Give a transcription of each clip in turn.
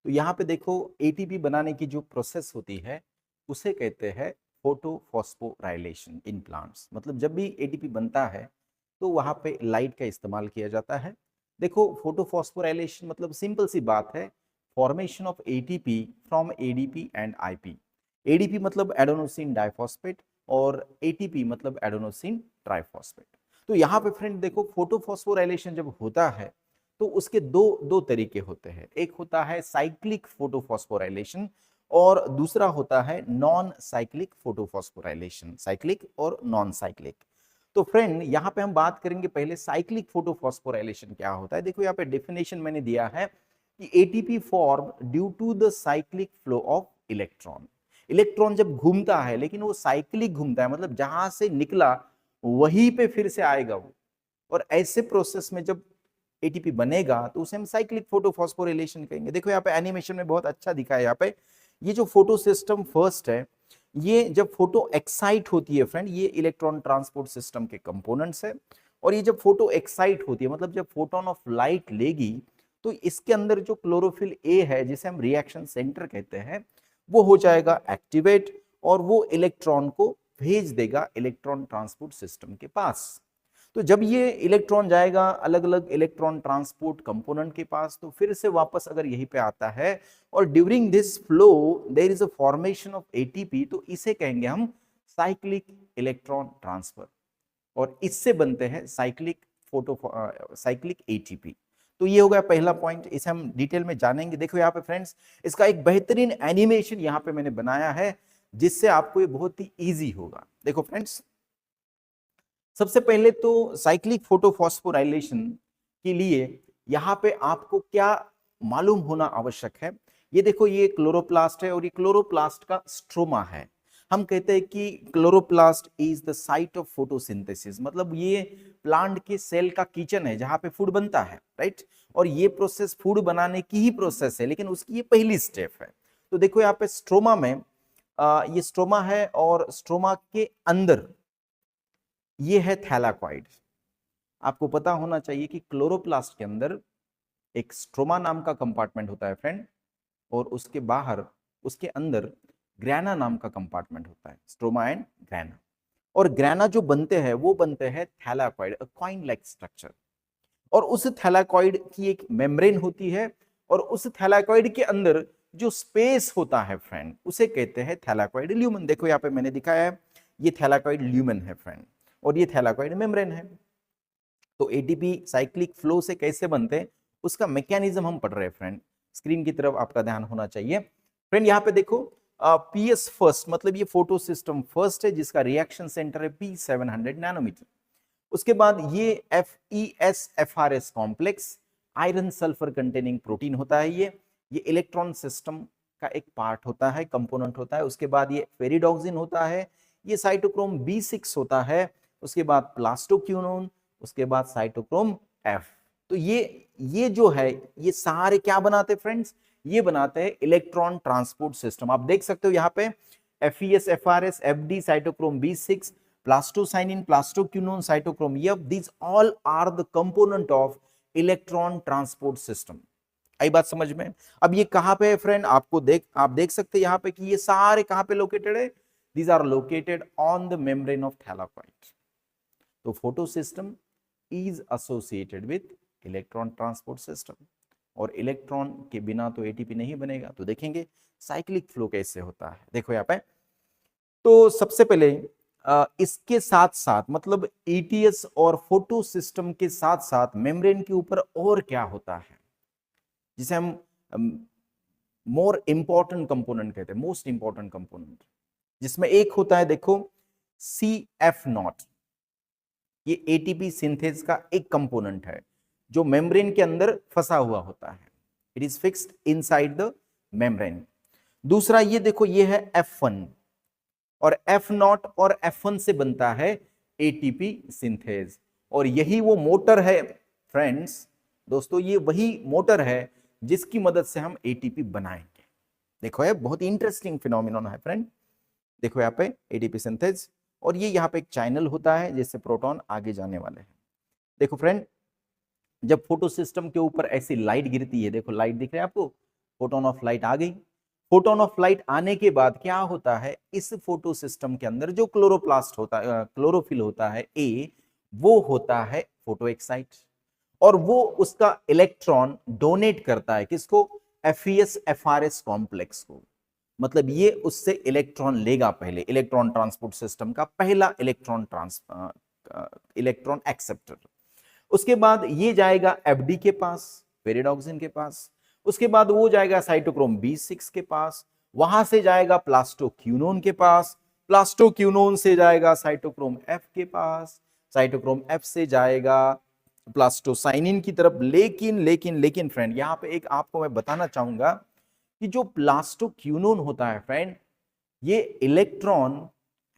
तो यहाँ पे देखो एटीपी बनाने की जो प्रोसेस होती है उसे कहते हैं फोटोफॉस्फोराइलेशन इन प्लांट्स। मतलब जब भी एटीपी बनता है तो वहाँ पे लाइट का इस्तेमाल किया जाता है। देखो फोटोफॉस्फोराइलेशन मतलब सिंपल सी बात है, formation of ATP from ADP and IP. ADP मतलब एडेनोसिन डाइफॉस्फेट और एटीपी मतलब एडेनोसिन ट्राइफॉस्फेट। तो यहाँ पे फ्रेंड देखो फोटोफॉस्फोराइलेशन जब होता है तो उसके दो दो तरीके होते हैं। एक होता है साइक्लिक फोटोफॉस्फोराइलेशन और दूसरा होता है नॉन साइक्लिक फोटोफॉस्फोराइलेशन, साइक्लिक और नॉन साइक्लिक। तो फ्रेंड यहाँ पे हम बात करेंगे पहले साइक्लिक फोटोफॉस्फोराइलेशन क्या होता है। देखो यहाँ पे डेफिनेशन मैंने दिया है कि ATP form due to the cyclic flow of electron. Electron जब घूमता है लेकिन वो साइक्लिक घूमता है, मतलब जहां से निकला वहीं पे फिर से आएगा वो। और ऐसे प्रोसेस में जब एटीपी बनेगा तो उसे हम साइक्लिक फोटोफॉस्फोराइलेशन कहेंगे। देखो यहाँ पे एनिमेशन में बहुत अच्छा दिखा है। यहाँ पे ये जो फोटो सिस्टम फर्स्ट है, ये जब फोटो एक्साइट होती है फ्रेंड, ये इलेक्ट्रॉन ट्रांसपोर्ट सिस्टम के कंपोनेंट्स है। और ये जब फोटो एक्साइट होती है मतलब जब फोटोन ऑफ लाइट लेगी तो इसके अंदर जो क्लोरोफिल ए है जिसे हम रिएक्शन सेंटर कहते हैं वो हो जाएगा एक्टिवेट और वो इलेक्ट्रॉन को भेज देगा इलेक्ट्रॉन ट्रांसपोर्ट सिस्टम के पास। तो जब ये इलेक्ट्रॉन जाएगा अलग अलग इलेक्ट्रॉन ट्रांसपोर्ट कंपोनेंट के पास तो फिर से वापस अगर यहीं पे आता है और during this flow there is a formation of ATP, तो इसे कहेंगे हम साइक्लिक इलेक्ट्रॉन ट्रांसफर और इससे बनते हैं साइक्लिक एटीपी। तो ये हो गया पहला पॉइंट, इसे हम डिटेल में जानेंगे। देखो यहाँ पे फ्रेंड्स इसका एक बेहतरीन एनिमेशन यहाँ पे मैंने बनाया है जिससे आपको ये बहुत ही इजी होगा। देखो फ्रेंड्स सबसे पहले तो साइक्लिक फोटोफॉस्फोराइलेशन के लिए यहाँ पे आपको क्या मालूम होना आवश्यक है। ये देखो ये क्लोरोप्लास्ट है और ये क्लोरोप्लास्ट का स्ट्रोमा है। हम कहते हैं कि chloroplast is the site of photosynthesis, मतलब ये प्लांट के सेल का किचन है जहां पे फूड बनता है, राइट। और ये प्रोसेस फूड बनाने की ही प्रोसेस है लेकिन उसकी ये पहली स्टेप है। तो देखो यहाँ पे स्ट्रोमा में ये स्ट्रोमा है और स्ट्रोमा के अंदर ये है थैलाकॉइड। आपको पता होना चाहिए कि क्लोरोप्लास्ट के अंदर एक स्ट्रोमा नाम का कंपार्टमेंट होता है फ्रेंड और उसके बाहर उसके अंदर ग्रैना नाम का कंपार्टमेंट होता है, स्ट्रोमा एंड ग्रैना। और ग्रैना जो बनते हैं वो बनते हैं थैलाकॉइड, अ कॉइन लाइक स्ट्रक्चर। और उस थैलाकॉइड की एक मेम्ब्रेन होती है और उस थैलाकॉइड के अंदर जो स्पेस होता है फ्रेंड उसे कहते हैं थैलाकॉइड ल्यूमन। देखो यहाँ पे मैंने दिखाया है ये थैलाकॉइड ल्यूमन है फ्रेंड और ये थैलाकॉइड मेम्ब्रेन है। तो एटीपी साइक्लिक फ्लो से कैसे बनते हैं उसका मैकेनिज्म हम पढ़ रहे हैं फ्रेंड। स्क्रीन की तरफ आपका ध्यान होना चाहिए फ्रेंड। यहाँ पे देखो पीएस फर्स्ट मतलब ये फोटो सिस्टम फर्स्ट है जिसका रिएक्शन सेंटर है P700 नैनोमीटर। उसके बाद ये FES-FRS complex iron sulphur containing protein होता है। ये इलेक्ट्रॉन सिस्टम का एक पार्ट होता है, कंपोनेंट होता है। उसके बाद ये फेरिडोक्सिन होता है, ये साइटोक्रोम B6 होता है। उसके बाद प्लास्टोक्यूनोन, उसके बाद साइटोक्रोम F। तो ये जो है ये सारे क्या बनाते हैं फ्रेंड्स, ये बनाते हैं इलेक्ट्रॉन ट्रांसपोर्ट सिस्टम। आप देख सकते हो यहाँ पे FES-FRS, FD, cytochrome B6, plastocyanin, plastoquinone, cytochrome F, these all are the component of electron transport system. आई बात समझ में। अब ये कहां पे है फ्रेंड, आप देख सकते हैं यहाँ पे कि ये सारे कहां पे लोकेटेड है, these are located on the membrane of thylakoid। तो photo system is associated with electron transport system और इलेक्ट्रॉन के बिना तो एटीपी नहीं बनेगा। तो देखेंगे साइक्लिक फ्लो कैसे होता है। देखो यहाँ पे तो सबसे पहले इसके साथ साथ मतलब ईटीएस और फोटो सिस्टम के साथ साथ मेम्ब्रेन के ऊपर और क्या होता है जिसे हम मोर इंपॉर्टेंट कंपोनेंट कहते हैं, मोस्ट इंपॉर्टेंट कंपोनेंट, जिसमें एक होता है देखो CF0। ये एटीपी सिंथेस का एक कंपोनेंट है जो मेम्ब्रेन के अंदर फंसा हुआ होता है, it is fixed inside the membrane. दूसरा ये देखो ये है F1 और F0 और F1 से बनता है एटीपी सिंथेज और यही वो मोटर है फ्रेंड्स, दोस्तों ये वही मोटर है जिसकी मदद से हम एटीपी बनाएंगे। देखो ये बहुत इंटरेस्टिंग फिनोमिनन है फ्रेंड। देखो यहाँ पे एटीपी सिंथेज और ये यहाँ पे एक चैनल होता है जिससे प्रोटॉन आगे जाने वाले हैं। देखो फ्रेंड जब फोटो सिस्टम के ऊपर ऐसी लाइट गिरती है, देखो लाइट दिख रहा है आपको, फोटोन ऑफ लाइट आ गई। फोटोन ऑफ लाइट आने के बाद क्या होता है, इस फोटो सिस्टम के अंदर जो क्लोरोप्लास्ट होता है, क्लोरोफिल होता है ए, वो होता है फोटो एक्साइट, और वो उसका इलेक्ट्रॉन डोनेट करता है किसको, एफईएस एफआरएस कॉम्प्लेक्स को। मतलब ये उससे इलेक्ट्रॉन लेगा, पहले इलेक्ट्रॉन ट्रांसपोर्ट सिस्टम का पहला इलेक्ट्रॉन एक्सेप्टर। उसके बाद ये जाएगा एफडी के पास, पेरिडॉक्सिन के पास। उसके बाद वो जाएगा साइटोक्रोम B6 के पास, वहां से जाएगा प्लास्टोक्यूनोन के पास, प्लास्टोक्यूनोन से जाएगा साइटोक्रोम F के पास, साइटोक्रोम F से जाएगा प्लास्टोसाइनिन की तरफ। लेकिन लेकिन लेकिन फ्रेंड, यहां पे एक आपको मैं बताना चाहूंगा कि जो प्लास्टोक्यूनोन होता है फ्रेंड, ये electron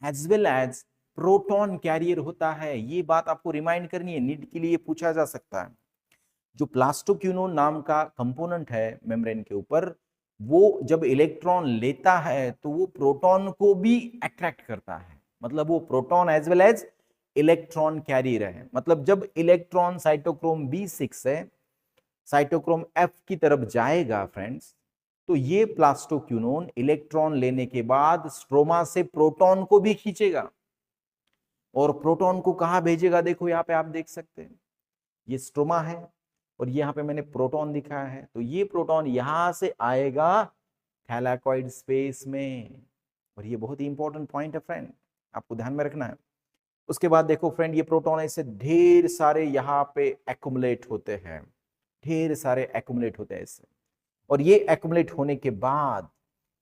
as well as proton carrier होता है। ये बात आपको रिमाइंड करनी है, नीट के लिए पूछा जा सकता है। जो प्लास्टोक्यूनोन नाम का कंपोनेंट है मेम्ब्रेन के ऊपर, वो जब इलेक्ट्रॉन लेता है तो वो प्रोटॉन को भी अट्रैक्ट करता है। मतलब वो proton as well as electron carrier है। मतलब जब इलेक्ट्रॉन साइटोक्रोम B6 से साइटोक्रोम F की तरफ जाएगा फ्रेंड्स, तो ये प्लास्टोक्यूनोन इलेक्ट्रॉन लेने के बाद स्ट्रोमा से प्रोटॉन को भी खींचेगा, और प्रोटॉन को कहां भेजेगा, देखो यहां पे आप देख सकते हैं, ये स्ट्रोमा है और यहाँ पे मैंने प्रोटॉन दिखाया है। तो ये प्रोटॉन यहां से आएगा थैलाकॉइड स्पेस में, और ये बहुत ही इंपॉर्टेंट पॉइंट है फ्रेंड, आपको ध्यान में रखना है। उसके बाद देखो फ्रेंड, ये प्रोटॉन ऐसे ढेर सारे यहाँ पे एक्युमुलेट होते हैं, ढेर सारे एक्युमुलेट होते हैं ऐसे, और ये एक्युमुलेट होने के बाद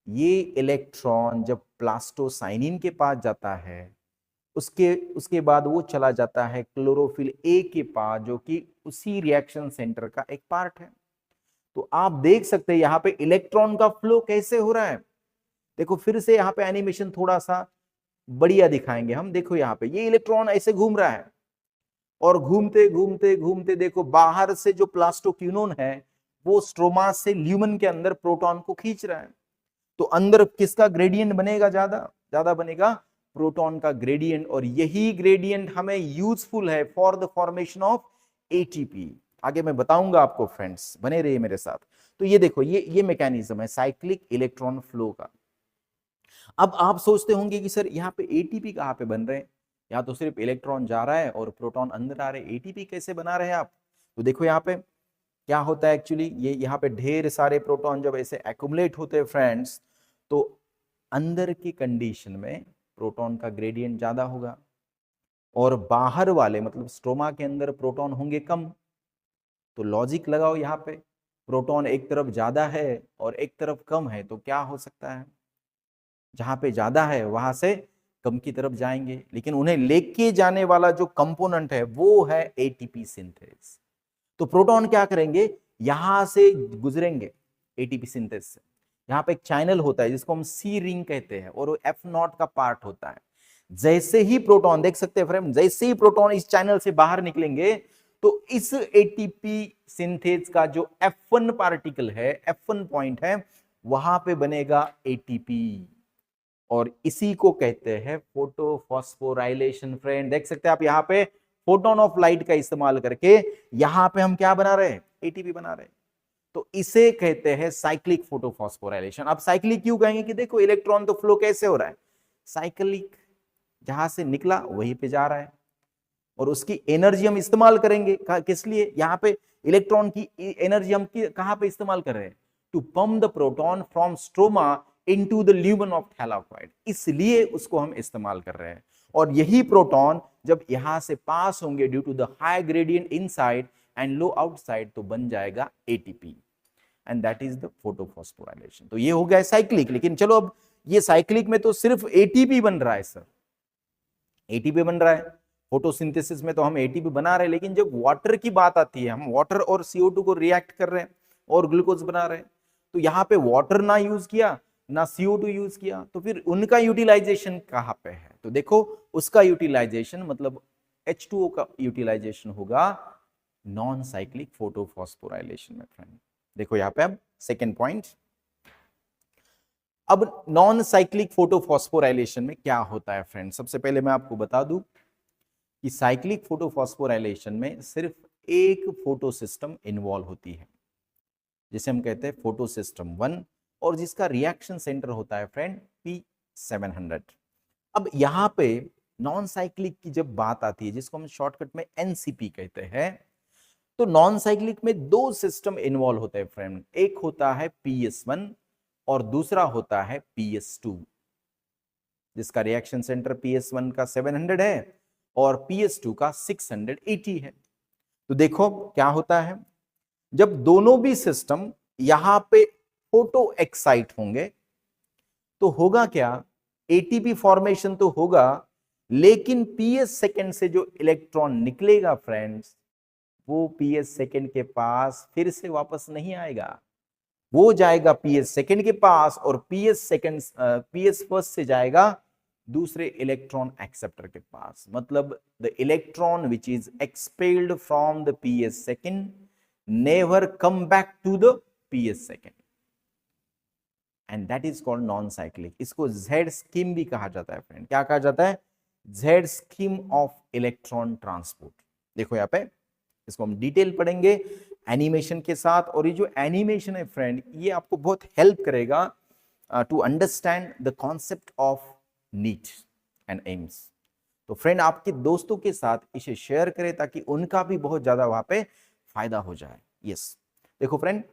ये इलेक्ट्रॉन जब प्लास्टोसाइनिन के पास जाता है, उसके बाद वो चला जाता है क्लोरोफिल ए के पास, जो कि उसी रिएक्शन सेंटर का एक पार्ट है। तो आप देख सकते हैं यहाँ पे इलेक्ट्रॉन का फ्लो कैसे हो रहा है। देखो फिर से यहाँ पे एनिमेशन थोड़ा सा बढ़िया दिखाएंगे हम। देखो यहाँ पे ये इलेक्ट्रॉन ऐसे घूम रहा है, और घूमते घूमते घूमते देखो बाहर से जो प्लास्टोक्यूनोन है वो स्ट्रोमा से ल्यूमन के अंदर प्रोटॉन को खींच रहा है। तो अंदर किसका ग्रेडियंट बनेगा, ज्यादा ज्यादा बनेगा प्रोटॉन का ग्रेडियंट, और यही ग्रेडियंट हमें यूजफुल है for the formation of ATP. आगे मैं बताऊंगा आपको फ्रेंड्स, बने रहिए मेरे साथ। तो ये देखो, ये मैकेनिज्म है साइक्लिक इलेक्ट्रॉन फ्लो का। अब आप सोचते होंगे कि सर यहाँ पे एटीपी कहाँ पे बन रहे हैं, या तो सिर्फ इलेक्ट्रॉन जा रहा है और प्रोटॉन अंदर आ रहे हैं, एटीपी कैसे बना रहे हैं आप। तो देखो यहाँ पे क्या होता है एक्चुअली, ये यहाँ पे ढेर सारे प्रोटॉन जब ऐसे एक्युमुलेट होते हैं फ्रेंड्स, तो अंदर की कंडीशन में प्रोटॉन का ग्रेडियंट ज्यादा होगा, और बाहर वाले मतलब स्ट्रोमा के अंदर प्रोटॉन होंगे कम। तो लॉजिक लगाओ यहाँ पे, प्रोटॉन एक तरफ ज्यादा है और एक तरफ कम है, तो क्या हो सकता है, जहां पे ज्यादा है वहां से कम की तरफ जाएंगे, लेकिन उन्हें लेके जाने वाला जो कंपोनेंट है वो है एटीपी सिंथेस। तो प्रोटॉन क्या करेंगे, यहां से गुजरेंगे एटीपी सिंथेस से। यहाँ पे एक चैनल होता है जिसको हम सी रिंग कहते हैं, और वो F0 का पार्ट होता है। जैसे ही प्रोटॉन, देख सकते हैं फ्रेंड, जैसे ही प्रोटॉन इस चैनल से बाहर निकलेंगे, तो इस एटीपी सिंथेस का जो F1 पार्टिकल है, F1 पॉइंट है, वहां पे बनेगा एटीपी, और इसी को कहते हैं फोटोफॉस्फोराइलेशन। फ्रेंड देख सकते हैं आप यहाँ पे, फोटोन ऑफ लाइट का इस्तेमाल करके यहां पे हम क्या बना रहे हैं, एटीपी बना रहे हैं। तो इसे कहते हैं साइक्लिक फोटोफॉस्फोराइलेशन। अब साइक्लिक क्यों कहेंगे, कि देखो इलेक्ट्रॉन तो फ्लो कैसे हो रहा है, साइक्लिक, जहां से निकला वहीं पे जा रहा है, और उसकी एनर्जी हम इस्तेमाल करेंगे किस लिए, यहाँ पे इलेक्ट्रॉन की एनर्जी हम कहां पे इस्तेमाल कर रहे हैं, to pump the proton from stroma into the lumen of thylakoid, इसलिए उसको हम इस्तेमाल कर रहे हैं। और यही प्रोटॉन जब यहां से पास होंगे due to the high gradient inside and low outside, तो बन जाएगा ATP, and that is the photophosphorylation. तो ये हो गया साइक्लिक। लेकिन चलो अब ये साइक्लिक में तो सिर्फ एटीपी बन रहा है सर, एटीपी बन रहा है, फोटोसिंथेसिस में तो हम एटीपी बना रहे हैं, लेकिन जब वाटर की बात आती है, हम वाटर और CO2 को रिएक्ट कर रहे हैं और ग्लूकोज बना रहे हैं, तो यहाँ पे वाटर ना यूज किया ना CO2 यूज किया, तो फिर उनका यूटिलाइजेशन कहाँ पे है, तो देखो उसका यूटिलाइजेशन मतलब H2O का यूटिलाइजेशन होगा नॉन साइक्लिक फोटोफॉस्फोराइलेशन में। फ्रेंड देखो यहाँ पे अब सेकेंड पॉइंट, अब नॉन साइक्लिक फोटोफॉस्फोराइलेशन में क्या होता है फ्रेंड। सबसे पहले मैं आपको बता दूं कि साइक्लिक फोटोफॉस्फोराइलेशन में सिर्फ एक फोटो सिस्टम इन्वॉल्व होती है, जिसे हम कहते हैं फोटो सिस्टम 1, और जिसका रिएक्शन सेंटर होता है फ्रेंड P700। अब यहाँ पे नॉन साइक्लिक की जब बात आती है, जिसको हम शॉर्टकट में NCP कहते हैं, तो नॉन साइक्लिक में दो सिस्टम इन्वॉल्व होते हैं फ्रेंड। एक होता है PS1 और दूसरा होता है PS2, जिसका रिएक्शन सेंटर PS1 का 700 है और PS2 का 680 है। तो देखो क्या होता है, जब दोनों भी सिस्टम यहां पे फोटो एक्साइट होंगे तो होगा क्या, ATP फॉर्मेशन तो होगा, लेकिन PS सेकेंड से जो इलेक्ट्रॉन निकलेगा फ्रेंड्स, वो PS सेकेंड के पास फिर से वापस नहीं आएगा, वो जाएगा PS सेकेंड के पास और PS फर्स्ट से जाएगा दूसरे इलेक्ट्रॉन एक्सेप्टर के पास। मतलब the electron which is expelled from the PS second never come back to the PS second, and that is called non cyclic. इसको Z स्कीम भी कहा जाता है फ्रेंड। क्या कहा जाता है? Z scheme of electron transport. देखो यहाँ पे इसको हम डिटेल पढ़ेंगे एनिमेशन के साथ, और ये जो एनिमेशन है फ्रेंड, ये आपको बहुत हेल्प करेगा to understand the concept of NEET and AIIMS. तो फ्रेंड आपके दोस्तों के साथ इसे शेयर करें ताकि उनका भी बहुत ज्यादा वहां पे फायदा हो जाए। यस, देखो फ्रेंड,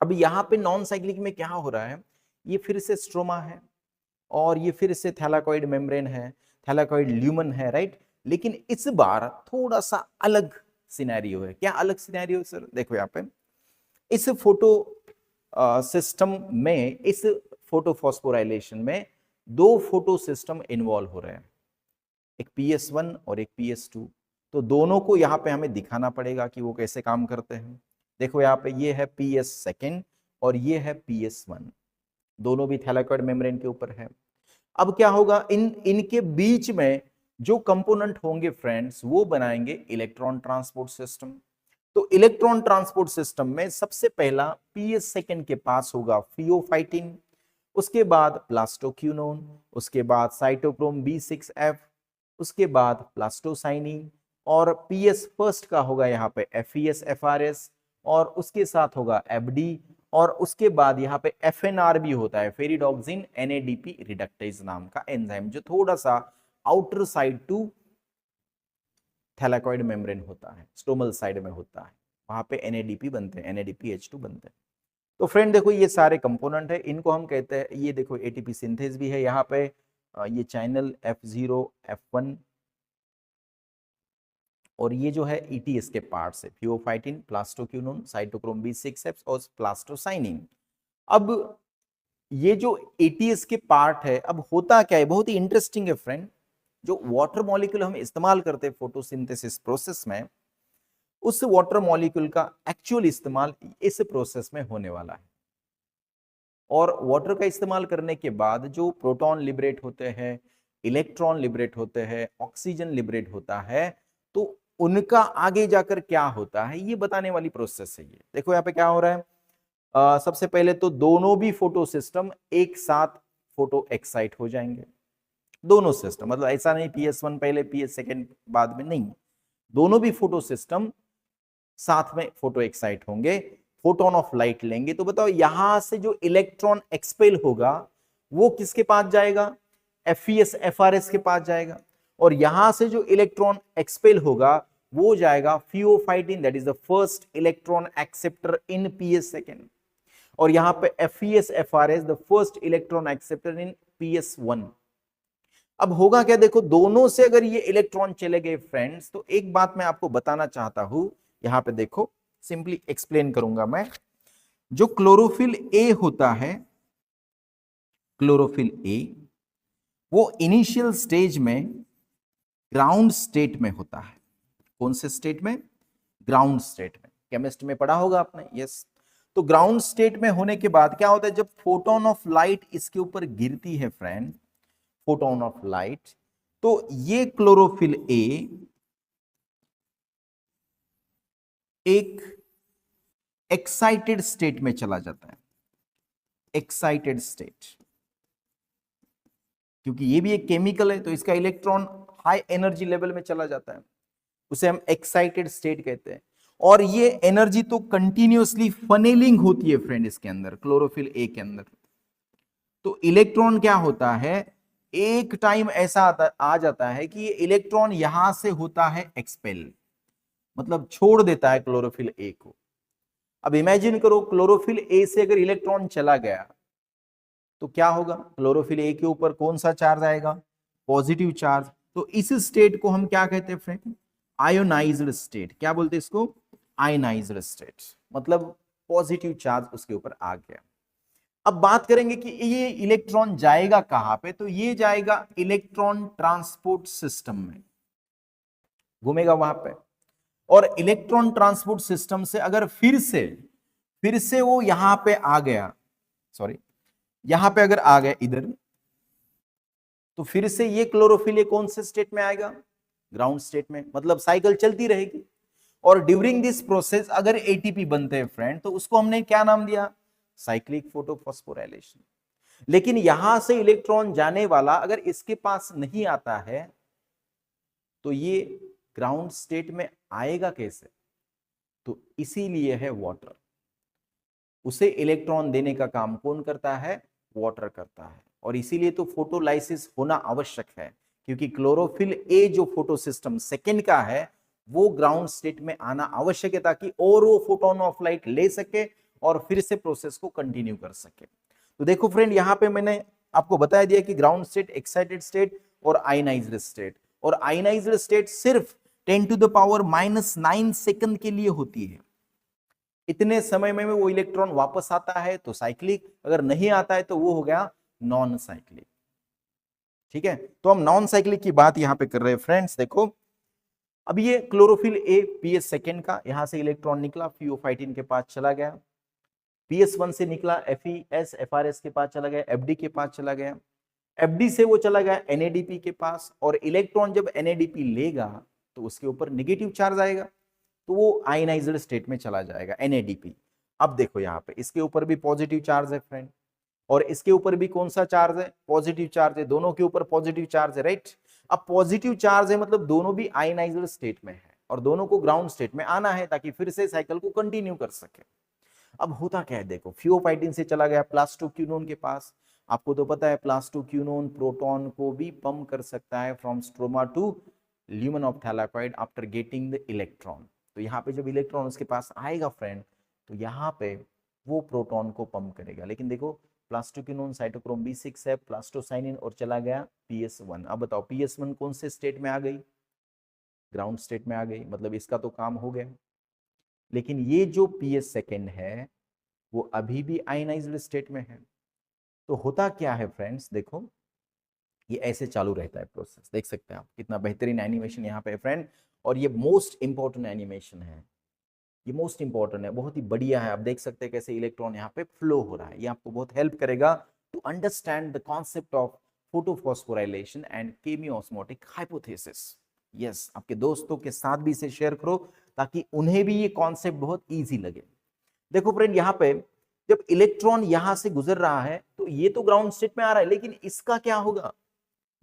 अब यहाँ पे नॉन साइक्लिक में क्या हो रहा है, ये फिर से स्ट्रोमा है और ये फिर से थैलाकॉइड मेम्ब्रेन है, थैलाकॉइड ल्यूमन है, राइट। लेकिन इस बार थोड़ा सा अलग सिनेरियो है। क्या अलग सिनेरियो सर? देखो यहाँ पे इस फोटो सिस्टम में, इस फोटो फॉस्फोराइलेशन में दो फोटो सिस्टम इन्वॉल्व हो रहे हैं, एक PS1 और एक PS2। तो दोनों को यहाँ पे हमें दिखाना पड़ेगा कि वो कैसे काम करते हैं। देखो यहाँ पे ये है PS सेकेंड और ये है PS1, दोनों भी थैलाकॉइड मेम्ब्रेन के ऊपर है। अब क्या होगा, इनके बीच में जो कंपोनेंट होंगे फ्रेंड्स, वो बनाएंगे इलेक्ट्रॉन ट्रांसपोर्ट सिस्टम। तो इलेक्ट्रॉन ट्रांसपोर्ट सिस्टम में सबसे पहला PS सेकेंड के पास होगा फियोफाइटिन, उसके बाद प्लास्टोक्यूनोन, उसके बाद साइटोक्रोम B6F, उसके बाद प्लास्टोसाइनिन, और PS फर्स्ट का होगा यहाँ पे FES-FRS, और उसके साथ होगा FD, और उसके बाद यहाँ पे FNR भी होता है, फेरिडोक्सिन NADP रिडक्टेज नाम का एंजाइम, जो थोड़ा सा outer side to thylakoid membrane होता है, स्टोमल साइड में होता है, वहां पे NADP बनते हैं, NADPH2 बनते हैं। तो फ्रेंड देखो ये सारे कंपोनेंट है, इनको हम कहते हैं, ये देखो ATP सिंथेस भी है यहाँ पे, ये चैनल F0 F1, और ये जो है ETS के पार्ट्स है, फियोफाइटिन, प्लास्टोक्यूनोन, साइटोक्रोम B6F और प्लास्टोसाइनिन। अब ये जो ATS के पार्ट है, अब होता क्या है, बहुत ही इंटरेस्टिंग है फ्रेंड। जो वाटर मॉलिक्यूल हम इस्तेमाल करते हैं फोटोसिंथेसिस प्रोसेस में, उस वाटर मॉलिक्यूल का एक्चुअल इस्तेमाल इस प्रोसेस में होने वाला है। और वाटर का इस्तेमाल करने के बाद जो प्रोटॉन लिबरेट होते हैं, इलेक्ट्रॉन लिबरेट होते हैं, ऑक्सीजन लिबरेट होता है, तो उनका आगे जाकर क्या होता है ये बताने वाली प्रोसेस है ये। देखो यहाँ पे क्या हो रहा है, सबसे पहले तो दोनों भी फोटो सिस्टम एक साथ फोटो एक्साइट हो जाएंगे, दोनों सिस्टम, मतलब ऐसा नहीं PS1 पहले PS सेकेंड बाद में, नहीं, दोनों भी फोटो सिस्टम साथ में फोटो एक्साइट होंगे, फोटोन ऑफ लाइट लेंगे। तो बताओ यहां से जो इलेक्ट्रॉन एक्सपेल होगा वो किसके पास जाएगा? FES-FRS के पास जाएगा, और यहां से जो इलेक्ट्रॉन एक्सपेल होगा वो जाएगा pheophytin, that is the first electron acceptor in PS second, और यहां पे FES-FRS the first electron acceptor in PS1। अब होगा क्या, देखो दोनों से अगर ये इलेक्ट्रॉन चले गए फ्रेंड्स, तो एक बात मैं आपको बताना चाहता हूं, यहां पे देखो सिंपली एक्सप्लेन करूंगा मैं। जो क्लोरोफिल ए होता है, क्लोरोफिल ए, वो इनिशियल स्टेज में ग्राउंड स्टेट में होता है। कौन से स्टेट में? ग्राउंड स्टेट में। केमिस्ट्री में पढ़ा होगा आपने, यस। तो ग्राउंड स्टेट में होने के बाद क्या होता है, जब फोटोन ऑफ लाइट इसके ऊपर गिरती है फ्रेंड, फोटोन ऑफ लाइट, तो ये क्लोरोफिल ए एक एक्साइटेड स्टेट में चला जाता है, एक्साइटेड स्टेट, क्योंकि ये भी एक केमिकल है तो इसका इलेक्ट्रॉन हाई एनर्जी लेवल में चला जाता है, उसे हम एक्साइटेड स्टेट कहते हैं। और ये एनर्जी तो कंटिन्यूअसली फनेलिंग होती है फ्रेंड इसके अंदर, क्लोरोफिल ए के अंदर। तो इलेक्ट्रॉन क्या होता है, एक टाइम ऐसा आ जाता है कि ये इलेक्ट्रॉन यहां से होता है एक्सपेल, मतलब छोड़ देता है क्लोरोफिल ए को। अब इमेजिन करो क्लोरोफिल ए से अगर इलेक्ट्रॉन चला गया तो क्या होगा, क्लोरोफिल ए के ऊपर कौन सा चार्ज आएगा, पॉजिटिव चार्ज। तो इस स्टेट को हम क्या कहते हैं फ्रेंड, आयोनाइज्ड स्टेट। क्या बोलते हैं इसको, आयोनाइज्ड स्टेट, मतलब पॉजिटिव चार्ज उसके ऊपर आ गया। अब बात करेंगे कि ये इलेक्ट्रॉन जाएगा कहां पे, तो ये जाएगा इलेक्ट्रॉन ट्रांसपोर्ट सिस्टम में, घूमेगा वहां पे। और इलेक्ट्रॉन ट्रांसपोर्ट सिस्टम से अगर फिर से वो यहां पे आ गया, सॉरी यहां पे अगर आ गया इधर, तो फिर से ये क्लोरोफिल कौन से स्टेट में आएगा, ग्राउंड स्टेट में, मतलब साइकिल चलती रहेगी। और ड्यूरिंग दिस प्रोसेस अगर एटीपी बनते हैं फ्रेंड, तो उसको हमने क्या नाम दिया, साइक्लिक फोटोफॉस्फोराइलेशन। लेकिन यहां से इलेक्ट्रॉन जाने वाला अगर इसके पास नहीं आता है तो ये ग्राउंड स्टेट में आएगा कैसे, तो इसीलिए है वाटर। उसे इलेक्ट्रॉन देने का काम कौन करता है, वाटर करता है। और इसीलिए तो फोटोलाइसिस होना आवश्यक है, क्योंकि क्लोरोफिल ए जो फोटो सिस्टम सेकेंड का है वो ग्राउंड स्टेट में आना आवश्यक है, ताकि और वो फोटोन ऑफ लाइट ले सके और फिर से प्रोसेस को कंटिन्यू कर सके। तो देखो फ्रेंड, यहां पे मैंने आपको बता दिया कि ग्राउंड स्टेट, एक्साइटेड स्टेट और आयनाइज्ड स्टेट। और आयनाइज्ड स्टेट सिर्फ 10⁻⁹ सेकंड के लिए होती है। इतने समय में वो इलेक्ट्रॉन वापस आता है तो साइक्लिक, अगर नहीं आता है तो वो हो गया नॉन साइक्लिक। ठीक है, तो हम नॉन साइक्लिक की बात यहां पे कर रहे हैं फ्रेंड्स। देखो अब ये क्लोरोफिल ए पीएस सेकेंड का, यहां से इलेक्ट्रॉन निकला, फियोफाइटिन के पास चला गया, पीएस1 से निकला, एफईएस एफआरएस के पास चला गया, एफडी के पास चला गया, एफडी से वो चला गया एनएडीपी के पास। और इलेक्ट्रॉन जब एनएडीपी लेगा तो उसके ऊपर नेगेटिव चार्ज आएगा, तो वो आयनाइज्ड स्टेट में चला जाएगा एनएडीपी। अब देखो यहाँ पे इसके ऊपर भी पॉजिटिव चार्ज है फ्रेंड, और इसके ऊपर भी कौन सा चार्ज है, पॉजिटिव चार्ज है, दोनों के ऊपर पॉजिटिव चार्ज है, राइट। अब पॉजिटिव चार्ज है मतलब दोनों भी आयनाइज्ड स्टेट में है और दोनों को ग्राउंड स्टेट में आना है ताकि फिर से साइकिल को कंटिन्यू कर सके। अब होता क्या है, देखो फियोफाइटिन से चला गया प्लास्टोक्यूनोन के पास। आपको तो पता है प्लास्टोक्यूनोन प्रोटॉन को भी पंप कर सकता है from stroma to lumen of thylakoid after getting the electron. तो यहाँ पे जब इलेक्ट्रॉन उसके पास आएगा फ्रेंड, तो यहाँ पे वो प्रोटॉन को पंप करेगा। लेकिन देखो प्लास्टोक्यूनोन साइटोक्रोम B6 है, प्लास्टोसाइनिन और चला गया PS1। अब बताओ PS1 कौन से स्टेट में आ गई, ग्राउंड स्टेट में आ गई, मतलब इसका तो काम हो गया। लेकिन ये जो PS सेकेंड है वो अभी भी आयनाइज्ड स्टेट में है। तो होता क्या है फ्रेंड्स, देखो ये ऐसे चालू रहता है प्रोसेस, देख सकते हैं आप कितना बेहतरीन एनिमेशन यहाँ पे फ्रेंड। और ये मोस्ट इंपॉर्टेंट एनिमेशन है, ये मोस्ट इंपॉर्टेंट है, बहुत ही बढ़िया है। आप देख सकते हैं कैसे इलेक्ट्रॉन यहाँ पे फ्लो हो रहा है। ये आपको बहुत हेल्प करेगा to understand the concept of photophosphorylation and chemiosmotic hypothesis. Yes, आपके दोस्तों के साथ भी इसे शेयर करो ताकि उन्हें भी ये कॉन्सेप्ट बहुत ईजी लगे। देखो फ्रेंड, यहाँ पे जब इलेक्ट्रॉन यहां से गुजर रहा है तो ये तो ग्राउंड स्टेट में आ रहा है, लेकिन इसका क्या होगा,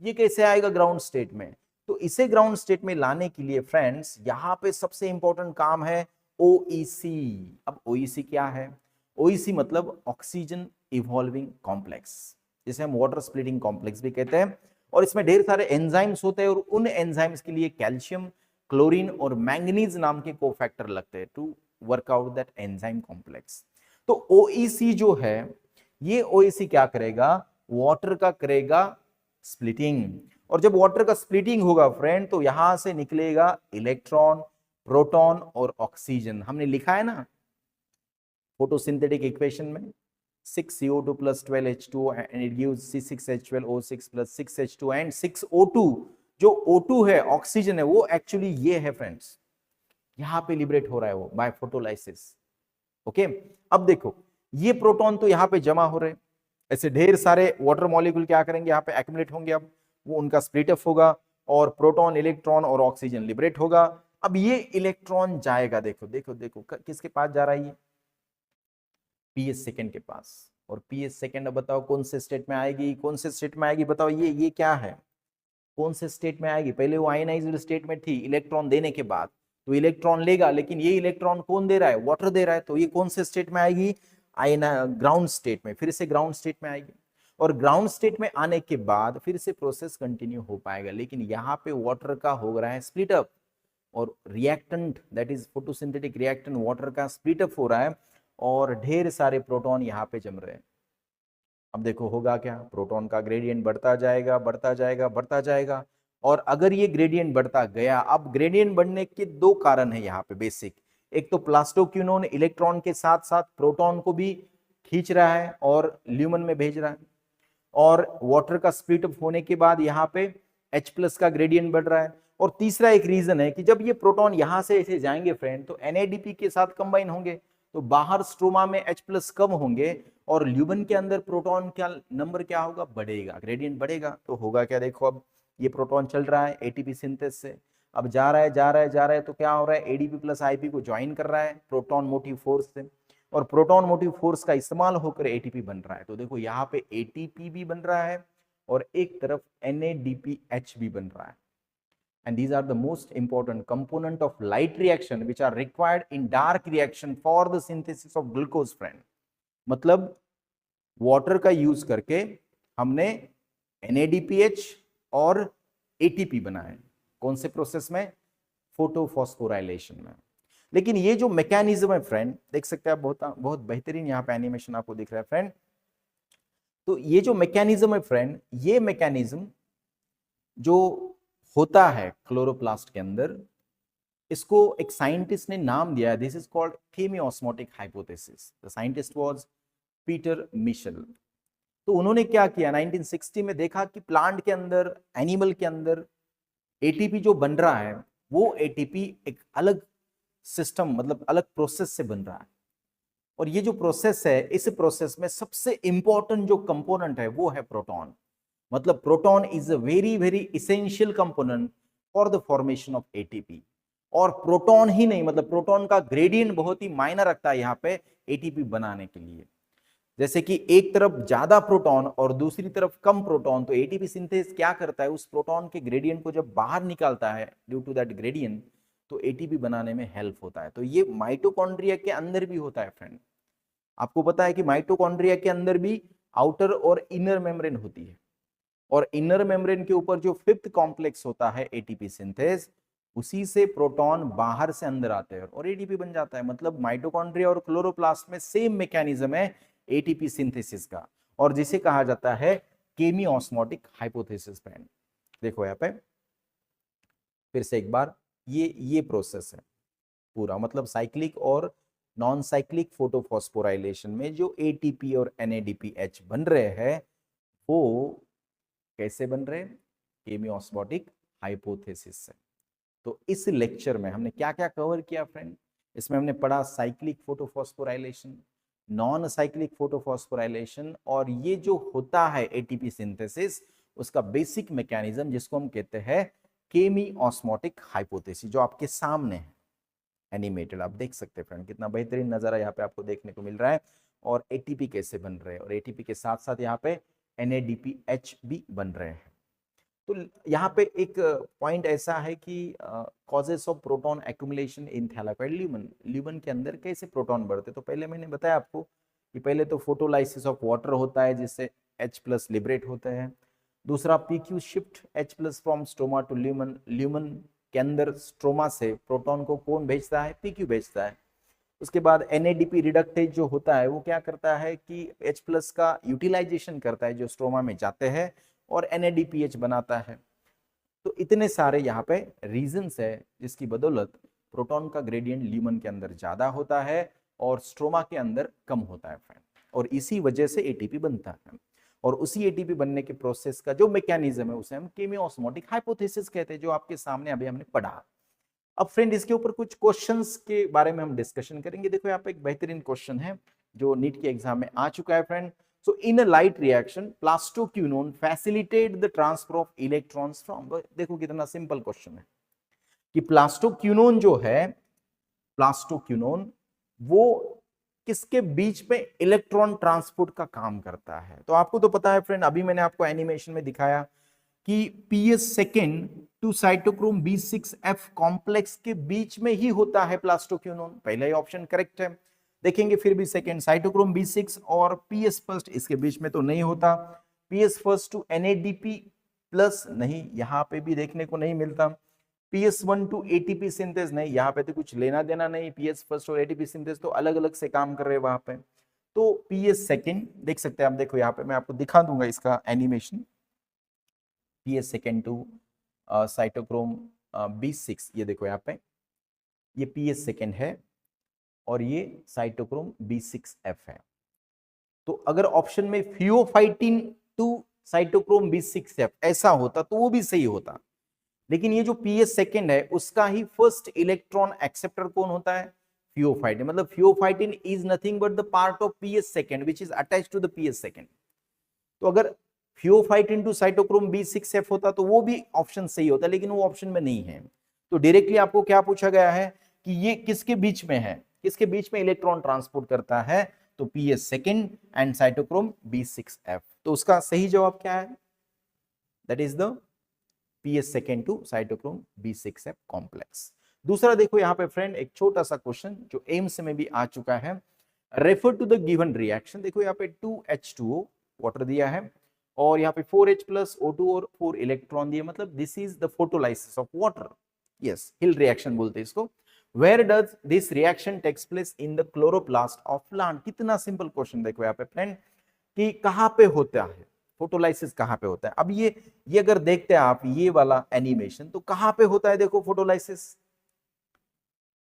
ये कैसे आएगा ग्राउंड स्टेट में। तो इसे ग्राउंड स्टेट में लाने के लिए फ्रेंड्स यहाँ पे सबसे इंपॉर्टेंट काम है ओईसी। अब ओईसी क्या है, ओईसी मतलब ऑक्सीजन इवॉल्विंग कॉम्प्लेक्स, जिसे हम वाटर स्प्लिटिंग कॉम्प्लेक्स भी कहते हैं। और इसमें ढेर सारे एंजाइम्स होते हैं और उन एंजाइम्स के लिए कैल्शियम, क्लोरीन और मैंगनीज नाम के कोफैक्टर लगते हैं to work out that enzyme complex. तो ओईसी जो है, ये ओईसी क्या करेगा, वाटर का करेगा स्प्लिटिंग। और जब वाटर का स्प्लिटिंग होगा फ्रेंड, तो यहां से निकलेगा इलेक्ट्रॉन, प्रोटॉन और ऑक्सीजन। हमने लिखा है ना फोटोसिंथेटिक इक्वेशन में 6CO2 + 12H2 and it gives C6H12O6 + 6H2 and 6O2। जो O2 है, ऑक्सीजन है, वो एक्चुअली ये है फ्रेंड्स, यहां पे लिबरेट हो रहा है वो बाय फोटोलाइसिस। ओके, अब देखो ये प्रोटॉन तो यहाँ पे जमा हो रहे, ऐसे ढेर सारे वाटर मॉलिक्यूल क्या करेंगे, यहाँ पे एक्युमुलेट होंगे। अब वो उनका स्प्लिट अप होगा और प्रोटॉन, इलेक्ट्रॉन और ऑक्सीजन लिबरेट होगा। अब ये इलेक्ट्रॉन जाएगा, देखो देखो देखो किसके पास जा रहा है, ये PS सेकेंड के पास। और PS सेकेंड अब बताओ कौन से स्टेट में आएगी, कौन से स्टेट में आएगी, बताओ ये क्या है, कौन से स्टेट में आएगी। पहले वो आयनाइज्ड स्टेट में थी इलेक्ट्रॉन देने के बाद, तो इलेक्ट्रॉन लेगा, लेकिन ये इलेक्ट्रॉन कौन दे रहा है, वाटर दे रहा है, तो ये कौन से स्टेट में आएगी, ग्राउंड स्टेट में, फिर से ग्राउंड स्टेट में आएगी। और ग्राउंड स्टेट में आने के बाद फिर से प्रोसेस कंटिन्यू हो पाएगा, लेकिन यहाँ पे वाटर का हो रहा है स्प्लिट अप, और reactant that is photosynthetic reactant water का स्प्लिट अप हो रहा है, और ढेर सारे प्रोटॉन यहाँ पे जम रहे हैं। अब देखो होगा क्या, प्रोटॉन का ग्रेडियंट बढ़ता जाएगा बढ़ता जाएगा बढ़ता जाएगा, और अगर ये ग्रेडियंट बढ़ता गया, अब ग्रेडियंट बढ़ने के दो कारण है यहाँ पे बेसिक, एक तो प्लास्टोक्यूनोन इलेक्ट्रॉन के साथ साथ प्रोटॉन को भी खींच रहा है और ल्यूमन में भेज रहा है, और वाटर का स्प्लिट अप होने के बाद यहाँ पे H+ का ग्रेडियंट बढ़ रहा है। और तीसरा एक रीजन है कि जब ये प्रोटॉन यहां से ऐसे जाएंगे फ्रेंड, तो NADP के साथ कंबाइन होंगे, तो बाहर स्ट्रोमा में H+ कम होंगे, और ल्यूमन के अंदर प्रोटॉन का नंबर क्या होगा, बढ़ेगा, ग्रेडियंट बढ़ेगा। तो होगा क्या, देखो अब ये प्रोटॉन चल रहा है ATP सिंथेसिस से, अब जा रहा है जा रहा है जा रहा है, तो क्या हो रहा है, ADP+ IP को ज्वाइन कर रहा है प्रोटॉन मोटिव फोर्स से, और प्रोटॉन मोटिव फोर्स का इस्तेमाल होकर ATP बन रहा है। तो देखो यहाँ पे ATP भी बन रहा है और एक तरफ NADPH भी बन रहा है। And these are the most important component of light reaction which are required in dark reaction for the synthesis of glucose friend। मतलब वाटर का यूज करके हमने NADPH और ATP बनाए, कौन से प्रोसेस में, फोटोफॉस्फोराइलेशन में। लेकिन ये जो मैकेनिज्म है फ्रेंड, देख सकते हैं आप, बहुत बेहतरीन यहाँ पे एनिमेशन आपको दिख रहा है फ्रेंड। तो ये जो मैकेनिज्म है फ्रेंड, ये मैकेनिज्म जो होता है क्लोरोप्लास्ट के अंदर, इसको एक साइंटिस्ट ने नाम दिया, this is called chemiosmotic hypothesis. The scientist was Peter Mitchell. तो उन्होंने क्या किया, 1960 में देखा कि प्लांट के अंदर, एनिमल के अंदर एटीपी जो बन रहा है, वो एटीपी एक अलग सिस्टम, मतलब अलग प्रोसेस से बन रहा है, और ये जो प्रोसेस है, इस प्रोसेस में सबसे इंपॉर्टेंट जो कंपोनेंट है वो है प्रोटॉन। मतलब proton is a very very essential component for the formation of ATP. और प्रोटॉन ही नहीं, मतलब प्रोटॉन का ग्रेडियंट बहुत ही मायने रखता है यहाँ पे एटीपी बनाने के लिए। जैसे कि एक तरफ ज्यादा प्रोटॉन और दूसरी तरफ कम प्रोटॉन, तो एटीपी सिंथेस क्या करता है, उस प्रोटॉन के ग्रेडियंट को जब बाहर निकालता है ड्यू टू दैट ग्रेडियंट, तो एटीपी बनाने में हेल्प होता है। तो ये माइटोकॉन्ड्रिया के अंदर भी होता है फ्रेंड। आपको पता है कि माइटोकॉन्ड्रिया के अंदर भी आउटर और इनर मेम्ब्रेन होती है, और इनर मेम्ब्रेन के ऊपर जो 5th कॉम्प्लेक्स होता है एटीपी सिंथेस, उसी से प्रोटॉन बाहर से अंदर आते हैं और एटीपी बन जाता है। मतलब माइटोकॉन्ड्रिया और क्लोरोप्लास्ट में सेम मैकेनिज्म है एटीपी सिंथेसिस का, और जिसे कहा जाता है केमियोस्मोटिक हाइपोथेसिस फ्रेंड। देखो यहाँ पे फिर से एक बार, ये प्रोसेस है पूरा, मतलब साइक्लिक और नॉन साइक्लिक फोटोफॉस्फोराइलेशन में जो एटीपी और NADPH बन रहे हैं, वो कैसे बन रहे हैं, केमियोस्मोटिक हाइपोथेसिस से। तो इस लेक्चर में हमने क्या क्या कवर किया फ्रेंड, इसमें हमने पढ़ा cyclic photophosphorylation, non cyclic photophosphorylation, और ये जो होता है एटीपी सिंथेसिस, उसका बेसिक मैकेनिज्म जिसको हम कहते हैं केमियोस्मोटिक हाइपोथेसिस, जो आपके सामने है एनिमेटेड। आप देख सकते हैं फ्रेंड, कितना बेहतरीन नजारा यहाँ पे आपको देखने को मिल रहा है, और एटीपी कैसे बन रहे हैं, और एटीपी के साथ साथ यहाँ पे NADPH भी बन रहे हैं। तो यहाँ पे एक पॉइंट ऐसा है कि causes of proton accumulation in thylakoid lumen, lumen के अंदर कैसे प्रोटॉन बढ़ते। तो पहले मैंने बताया आपको कि पहले तो फोटोलाइसिस ऑफ वाटर होता है, जिससे H+ लिबरेट होते हैं। दूसरा PQ shift H+ from stroma to lumen, lumen के अंदर स्ट्रोमा से प्रोटॉन को कौन भेजता है, PQ भेजता है। उसके बाद NADP रिडक्टेज जो होता है, वो क्या करता है कि H+ का यूटिलाइजेशन करता है जो स्ट्रोमा में जाते हैं, और NADPH बनाता है। तो इतने सारे यहाँ पे रीजंस है जिसकी बदौलत प्रोटॉन का ग्रेडियंट ल्यूमन के अंदर ज्यादा होता है और स्ट्रोमा के अंदर कम होता है फ्रेंड, और इसी वजह से एटीपी बनता है। और उसी एटीपी बनने के प्रोसेस का जो मैकेनिज्म है, उसे हम केमियोस्मोटिक हाइपोथेसिस कहते हैं, जो आपके सामने अभी हमने पढ़ा। अब फ्रेंड इसके ऊपर कुछ क्वेश्चंस के बारे में हम डिस्कशन करेंगे। देखो यहाँ पे एक बेहतरीन क्वेश्चन है जो नीट के एग्जाम में आ चुका है friend. So in a light reaction, plastoquinone facilitate the transfer of electrons from, देखो कितना सिंपल क्वेश्चन है कि प्लास्टोक्यूनोन जो है, प्लास्टोक्यूनोन वो किसके बीच में इलेक्ट्रॉन ट्रांसपोर्ट का काम करता है। तो आपको तो पता है फ्रेंड, अभी मैंने आपको एनिमेशन में दिखाया कि PS second to cytochrome B6F complex के बीच में ही होता है प्लास्टोक्विनोन, पहला ही ऑप्शन करेक्ट है। देखेंगे फिर भी सेकेंड साइटोक्रोम B6 और पीएस फर्स्ट इसके बीच में तो नहीं होता। PS first to NADP plus नहीं, यहां पे भी देखने को नहीं मिलता। PS1 टू ATP सिंथेस नहीं, यहाँ पे तो कुछ लेना देना नहीं, PS फर्स्ट और ATP सिंथेस तो अलग अलग से काम कर रहे हैं वहां पे। तो PS सेकेंड देख सकते हैं आप, देखो यहाँ पे मैं आपको दिखा दूंगा इसका animation. PS second to cytochrome B6, ये देखो यहाँ पे, ये PS सेकेंड है और ये साइटोक्रोम B6F है। तो अगर ऑप्शन में फियोफाइटिन टू साइटोक्रोम B6F ऐसा होता तो वो भी सही होता, लेकिन ये जो PS सेकेंड है उसका ही फर्स्ट इलेक्ट्रॉन एक्सेप्टर कौन होता है? फियोफाइटिन। मतलब pheophytin is nothing but the part of PS second which is attached to the PS second. तो अगर फियोफाइटिन टू साइटोक्रोम B6F होता तो वो भी ऑप्शन सही होता, लेकिन वो ऑप्शन में नहीं है। तो डायरेक्टली आपको क्या पूछा गया है कि ये किसके बीच में है, किसके बीच में इलेक्ट्रॉन ट्रांसपोर्ट करता है? तो PS second and cytochrome B6F। तो उसका सही जवाब क्या है? That is the PS second to cytochrome B6F complex. दूसरा देखो यहाँ पे फ्रेंड, एक छोटा सा क्वेश्चन जो एम्स में भी आ चुका है। Refer to the given reaction. देखो यहाँ पे 2H2O वाटर दिया है और यहाँ पे 4H प्लस O2 और 4 इलेक्ट्रॉन दिए, मतलब this is the photolysis of water. Yes, Hill reaction बोलते हैं इसको। Where does this reaction takes place? In the chloroplast of plant. कितना सिंपल क्वेश्चन देखो यहाँ पे फ्रेंड कि कहाँ पे होता है फोटोलाइसिस, कहाँ पे होता है। अब ये अगर देखते हैं आप ये वाला एनिमेशन, तो कहाँ पे होता है? देखो फोटोलाइसिस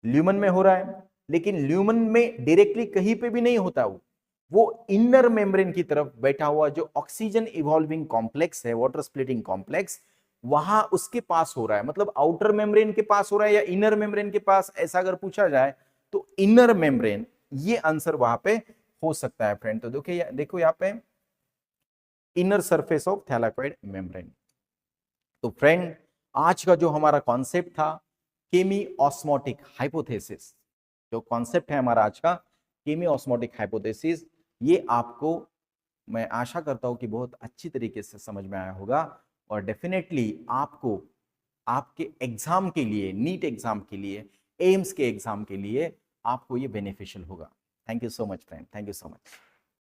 ल्यूमन में हो रहा है, लेकिन ल्यूमन में डायरेक्टली कहीं पे भी नहीं होता, वो इनर मेम्ब्रेन की तरफ बैठा हुआ जो ऑक्सीजन इवॉल्विंग कॉम्प्लेक्स है, वाटर स्प्लिटिंग कॉम्प्लेक्स, वहां उसके पास हो रहा है। मतलब आउटर मेम्ब्रेन के पास हो रहा है या इनर मेम्ब्रेन के पास, ऐसा अगर पूछा जाए तो इनर मेम्ब्रेन, ये आंसर वहां पे हो सकता है फ्रेंड। तो देखो यहाँ पे इनर सरफेस ऑफ थैलाकोइड मेम्ब्रेन। तो फ्रेंड आज का जो हमारा कॉन्सेप्ट था केमी ऑस्मोटिक हाइपोथेसिस, जो कॉन्सेप्ट है हमारा आज का केमी ऑस्मोटिक हाइपोथेसिस, ये आपको मैं आशा करता हूं कि बहुत अच्छी तरीके से समझ में आया होगा और डेफिनेटली आपको आपके एग्जाम के लिए, नीट एग्जाम के लिए, एम्स के एग्जाम के लिए आपको ये बेनिफिशियल होगा। Thank you so much friend, thank you so much.